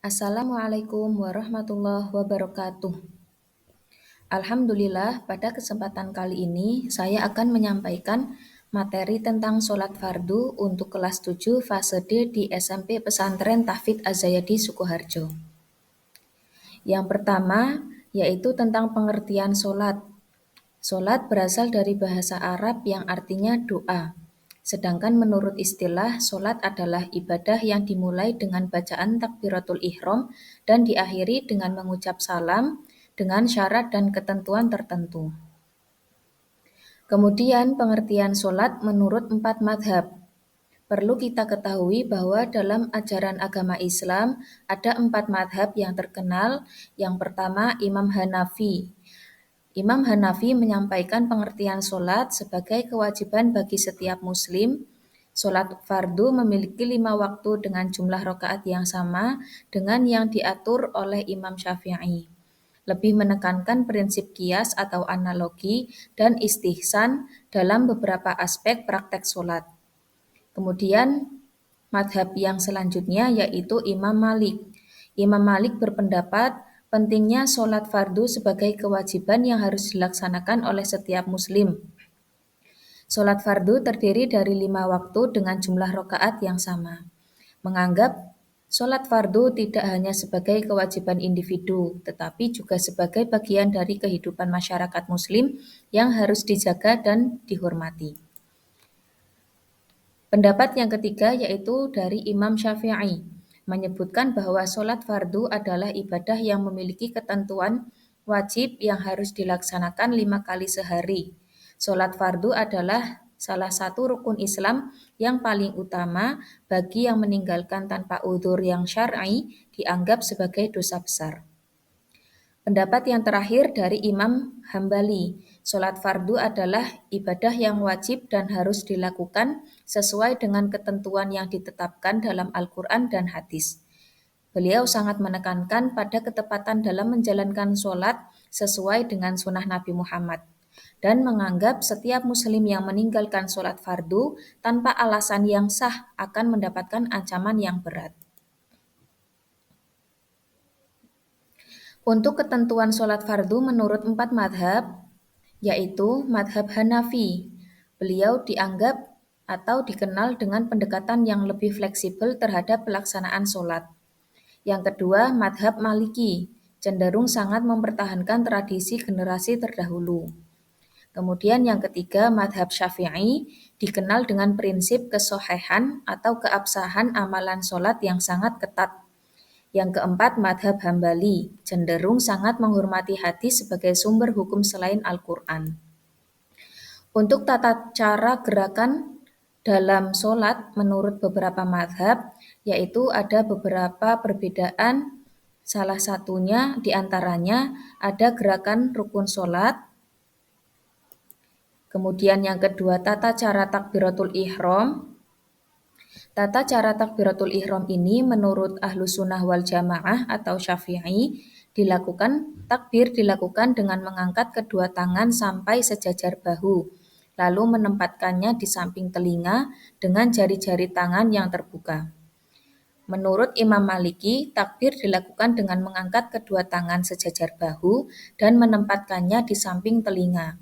Assalamualaikum warahmatullahi wabarakatuh. Alhamdulillah, pada kesempatan kali ini saya akan menyampaikan materi tentang sholat fardu untuk kelas 7 fase D di SMP Pesantren Tahfidz Az-Zayadi Sukoharjo. Yang pertama, yaitu tentang pengertian sholat. Sholat berasal dari bahasa Arab yang artinya doa. Sedangkan menurut istilah, sholat adalah ibadah yang dimulai dengan bacaan takbiratul ihram dan diakhiri dengan mengucap salam dengan syarat dan ketentuan tertentu. Kemudian pengertian sholat menurut 4 madhab. Perlu kita ketahui bahwa dalam ajaran agama Islam ada 4 madhab yang terkenal. Yang pertama, Imam Hanafi. Imam Hanafi menyampaikan pengertian sholat sebagai kewajiban bagi setiap muslim. Sholat fardu memiliki 5 waktu dengan jumlah rakaat yang sama dengan yang diatur oleh Imam Syafi'i. Lebih menekankan prinsip qiyas atau analogi dan istihsan dalam beberapa aspek praktek sholat. Kemudian madhab yang selanjutnya yaitu Imam Malik. Imam Malik berpendapat pentingnya sholat fardu sebagai kewajiban yang harus dilaksanakan oleh setiap muslim. Sholat fardu terdiri dari 5 waktu dengan jumlah rakaat yang sama. Menganggap sholat fardu tidak hanya sebagai kewajiban individu, tetapi juga sebagai bagian dari kehidupan masyarakat muslim yang harus dijaga dan dihormati. Pendapat yang ketiga yaitu dari Imam Syafi'i, menyebutkan bahwa sholat fardu adalah ibadah yang memiliki ketentuan wajib yang harus dilaksanakan 5 kali sehari. Sholat fardu adalah salah satu rukun Islam yang paling utama bagi yang meninggalkan tanpa udzur yang syar'i dianggap sebagai dosa besar. Pendapat yang terakhir dari Imam Hambali, sholat fardu adalah ibadah yang wajib dan harus dilakukan sesuai dengan ketentuan yang ditetapkan dalam Al-Quran dan hadis. Beliau sangat menekankan pada ketepatan dalam menjalankan sholat sesuai dengan sunnah Nabi Muhammad dan menganggap setiap muslim yang meninggalkan sholat fardu tanpa alasan yang sah akan mendapatkan ancaman yang berat. Untuk ketentuan sholat fardu menurut 4 madhab, yaitu madhab Hanafi. Beliau dianggap atau dikenal dengan pendekatan yang lebih fleksibel terhadap pelaksanaan sholat. Yang kedua, madhab Maliki, cenderung sangat mempertahankan tradisi generasi terdahulu. Kemudian yang ketiga, madhab Syafi'i, dikenal dengan prinsip kesohehan atau keabsahan amalan sholat yang sangat ketat. Yang keempat, madhab Hambali, cenderung sangat menghormati hadis sebagai sumber hukum selain Al-Quran. Untuk tata cara gerakan dalam sholat menurut beberapa madhab, yaitu ada beberapa perbedaan. Salah satunya diantaranya ada gerakan rukun sholat. Kemudian yang kedua, tata cara takbiratul ihram. Tata cara takbiratul ihram ini menurut Ahlus Sunnah wal Jamaah atau Syafi'i takbir dilakukan dengan mengangkat kedua tangan sampai sejajar bahu, lalu menempatkannya di samping telinga dengan jari-jari tangan yang terbuka. Menurut Imam Maliki, takbir dilakukan dengan mengangkat kedua tangan sejajar bahu dan menempatkannya di samping telinga.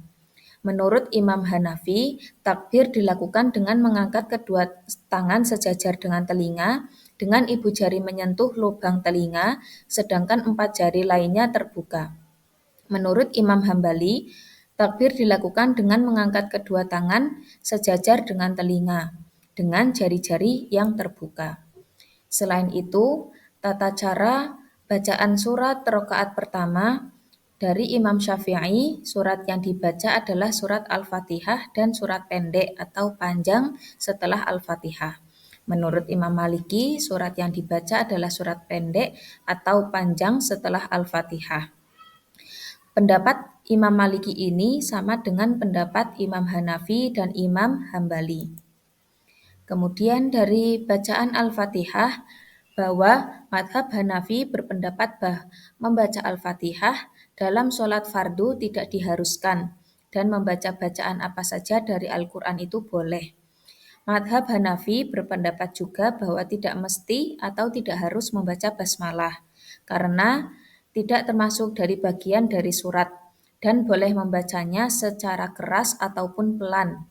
Menurut Imam Hanafi, takbir dilakukan dengan mengangkat kedua tangan sejajar dengan telinga, dengan ibu jari menyentuh lubang telinga, sedangkan 4 jari lainnya terbuka. Menurut Imam Hambali, takbir dilakukan dengan mengangkat kedua tangan sejajar dengan telinga, dengan jari-jari yang terbuka. Selain itu, tata cara bacaan surat rakaat pertama dari Imam Syafi'i, surat yang dibaca adalah surat Al-Fatihah dan surat pendek atau panjang setelah Al-Fatihah. Menurut Imam Maliki, surat yang dibaca adalah surat pendek atau panjang setelah Al-Fatihah. Pendapat Imam Maliki ini sama dengan pendapat Imam Hanafi dan Imam Hambali. Kemudian dari bacaan Al-Fatihah, bahwa madhab Hanafi berpendapat membaca Al-Fatihah dalam sholat fardu tidak diharuskan dan membaca bacaan apa saja dari Al-Quran itu boleh. Madhab Hanafi berpendapat juga bahwa tidak mesti atau tidak harus membaca basmalah, karena tidak termasuk dari bagian dari surat, dan boleh membacanya secara keras ataupun pelan.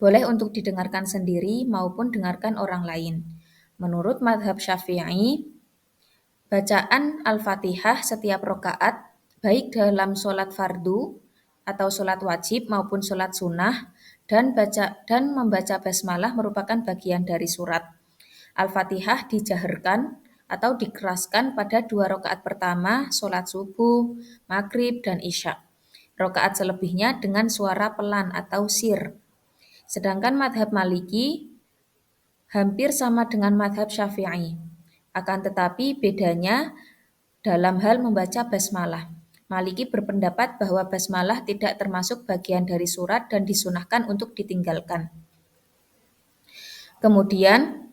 Boleh untuk didengarkan sendiri maupun dengarkan orang lain. Menurut madhab Syafi'i, bacaan Al-Fatihah setiap rokaat, baik dalam sholat fardu atau sholat wajib maupun sholat sunnah, dan membaca basmalah merupakan bagian dari surat. Al-Fatihah dijaharkan atau dikeraskan pada 2 rakaat pertama sholat subuh, maghrib, dan isya. Rakaat selebihnya dengan suara pelan atau sir. Sedangkan madhab Maliki hampir sama dengan madhab Syafi'i. Akan tetapi bedanya dalam hal membaca basmalah. Maliki berpendapat bahwa basmalah tidak termasuk bagian dari surat dan disunahkan untuk ditinggalkan. Kemudian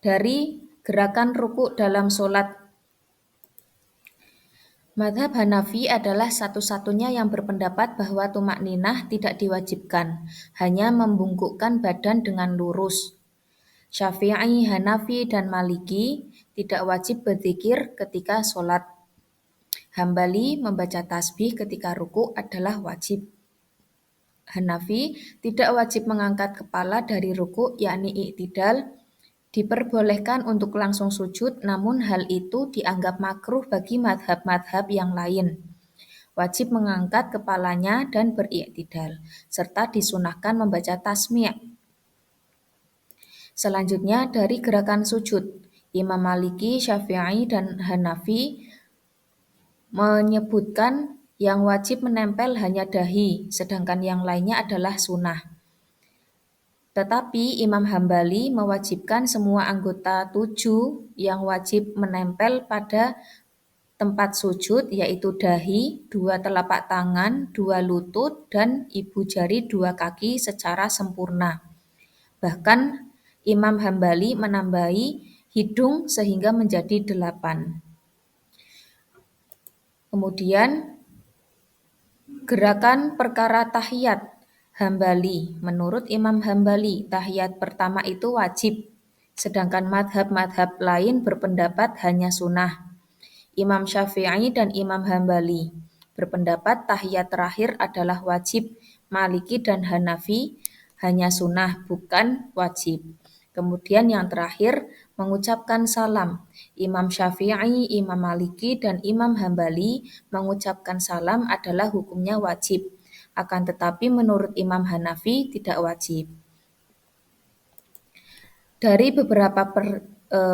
dari gerakan ruku dalam sholat, madhab Hanafi adalah satu-satunya yang berpendapat bahwa tumak ninah tidak diwajibkan, hanya membungkukkan badan dengan lurus. Syafi'i, Hanafi, dan Maliki tidak wajib berzikir ketika sholat. Hambali membaca tasbih ketika ruku adalah wajib. Hanafi tidak wajib mengangkat kepala dari ruku, yakni i'tidal. Diperbolehkan untuk langsung sujud, namun hal itu dianggap makruh bagi madhab-madhab yang lain. Wajib mengangkat kepalanya dan beriktidal, serta disunahkan membaca tasmi'. Selanjutnya dari gerakan sujud, Imam Maliki, Syafi'i, dan Hanafi menyebutkan yang wajib menempel hanya dahi, sedangkan yang lainnya adalah sunnah. Tetapi Imam Hambali mewajibkan semua anggota 7 yang wajib menempel pada tempat sujud, yaitu dahi, 2 telapak tangan, 2 lutut, dan ibu jari 2 kaki secara sempurna. Bahkan Imam Hambali menambahi hidung sehingga menjadi 8. Kemudian gerakan perkara tahiyat Hambali. Menurut Imam Hambali, tahiyat pertama itu wajib, sedangkan madhab-madhab lain berpendapat hanya sunnah. Imam Syafi'i dan Imam Hambali berpendapat tahiyat terakhir adalah wajib. Maliki dan Hanafi hanya sunnah, bukan wajib. Kemudian yang terakhir mengucapkan salam. Imam Syafi'i, Imam Maliki, dan Imam Hambali mengucapkan salam adalah hukumnya wajib. Akan tetapi menurut Imam Hanafi tidak wajib. Dari beberapa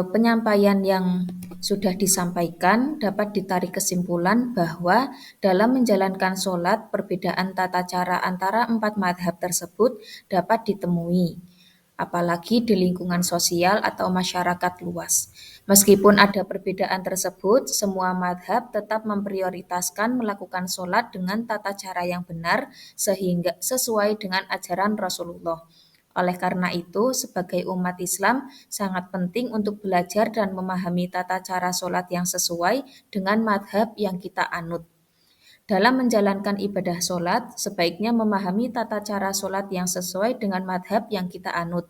penyampaian yang sudah disampaikan, dapat ditarik kesimpulan bahwa dalam menjalankan sholat, perbedaan tata cara antara 4 madhab tersebut dapat ditemui, apalagi di lingkungan sosial atau masyarakat luas. Meskipun ada perbedaan tersebut, semua madhab tetap memprioritaskan melakukan sholat dengan tata cara yang benar sehingga sesuai dengan ajaran Rasulullah. Oleh karena itu, sebagai umat Islam, sangat penting untuk belajar dan memahami tata cara sholat yang sesuai dengan madhab yang kita anut. Dalam menjalankan ibadah sholat, sebaiknya memahami tata cara sholat yang sesuai dengan madhab yang kita anut.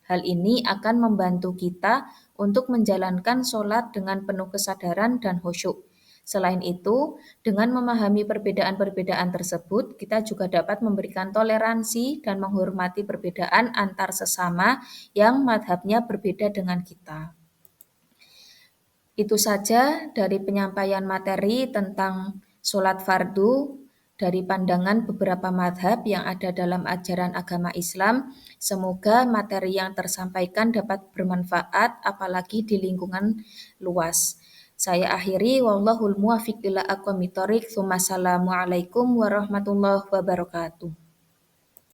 Hal ini akan membantu kita untuk menjalankan sholat dengan penuh kesadaran dan khusyuk. Selain itu, dengan memahami perbedaan-perbedaan tersebut, kita juga dapat memberikan toleransi dan menghormati perbedaan antar sesama yang madhabnya berbeda dengan kita. Itu saja dari penyampaian materi tentang sholat fardu dari pandangan beberapa madhab yang ada dalam ajaran agama Islam. Semoga materi yang tersampaikan dapat bermanfaat, apalagi di lingkungan luas. Saya akhiri, wallahul muwaffiq ila aqwamit thoriq. Assalamualaikum warahmatullahi wabarakatuh.